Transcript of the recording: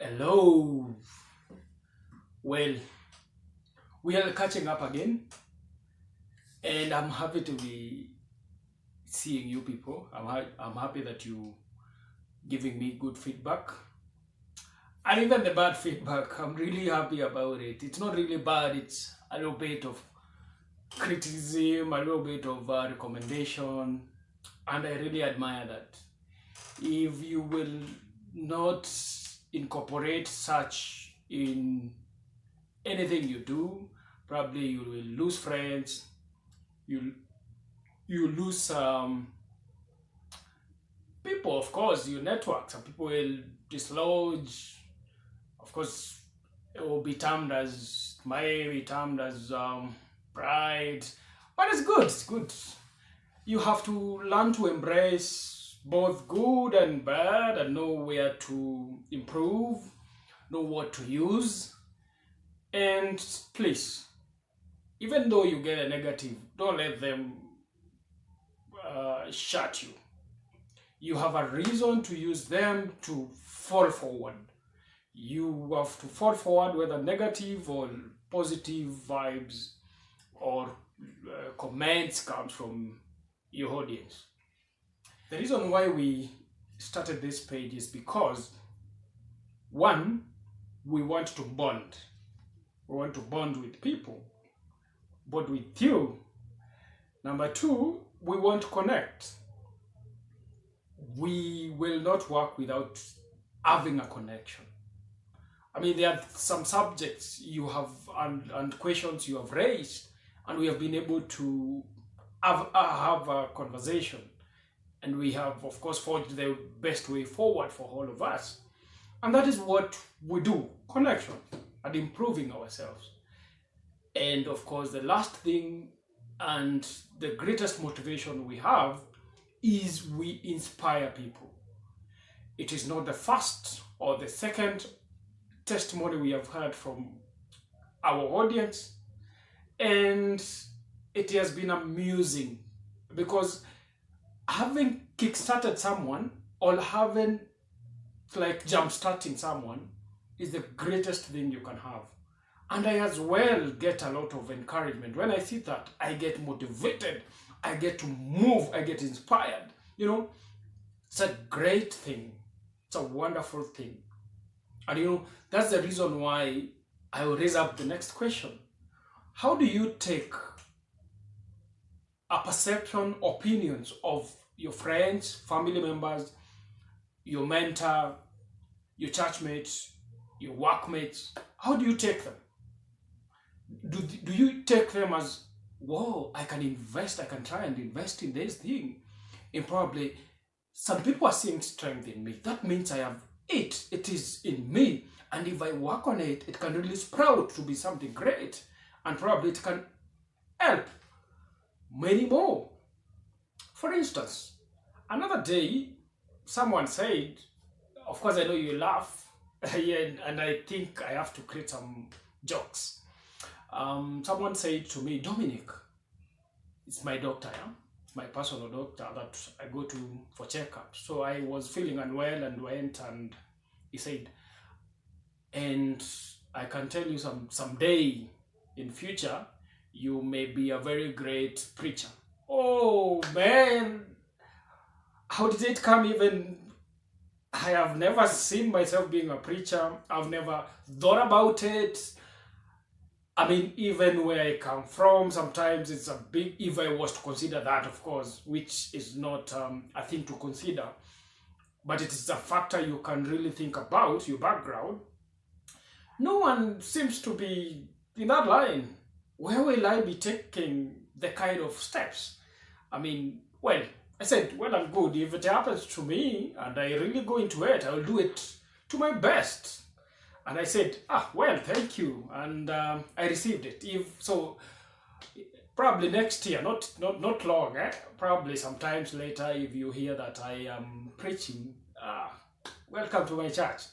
Hello. Well, we are catching up again, and I'm happy to be seeing you people. I'm happy that you giving me good feedback, and even the bad feedback. I'm really happy about it. It's not really bad. It's a little bit of criticism, a little bit of recommendation, and I really admire that. If you will not incorporate such in anything you do, probably you will lose friends, you lose people, of course, your network. Some people will dislodge, of course, it will be termed as, may be termed as pride, but it's good. You have to learn to embrace both good and bad and know where to improve, know what to use. And please, even though you get a negative, don't let them shut you. You have a reason to use them to fall forward. You have to fall forward, whether negative or positive vibes or comments comes from your audience. The reason why we started this page is because, one, we want to bond. We want to bond with people, bond with you. Number two, we want to connect. We will not work without having a connection. I mean, there are some subjects you have and questions you have raised, and we have been able to have a conversation. And we have, of course, forged the best way forward for all of us. And that is what we do, connection and improving ourselves. And of course, the last thing and the greatest motivation we have is we inspire people. It is not the first or the second testimony we have heard from our audience. And it has been amusing because having kickstarted someone or having jump-starting someone is the greatest thing you can have. And I as well get a lot of encouragement. When I see that, I get motivated, I get to move, I get inspired. It's a great thing. It's a wonderful thing. And that's the reason why I will raise up the next question. How do you take a perception, opinions of your friends, family members, your mentor, your churchmates, your workmates? How do you take them? Do you take them as, whoa, I can try and invest in this thing? And probably some people are seeing strength in me. That means I have it. It is in me. And if I work on it, it can really sprout to be something great. And probably it can help many more. For instance, another day, someone said, of course I know you laugh, and I think I have to create some jokes. Someone said to me, Dominic, it's my doctor, yeah? My personal doctor that I go to for checkups. So I was feeling unwell and went, and he said, and I can tell you someday in future, you may be a very great preacher. Oh man, how did it come even? I have never seen myself being a preacher. I've never thought about it. I mean, even where I come from, sometimes it's a big, if I was to consider that, of course, which is not a thing to consider, but it is a factor you can really think about, your background. No one seems to be in that line. Where will I be taking the kind of steps? I mean, well, I said, well and good. If it happens to me and I really go into it, I will do it to my best. And I said, well, thank you. And I received it. If so, probably next year, not long, probably sometimes later, if you hear that I am preaching, welcome to my church.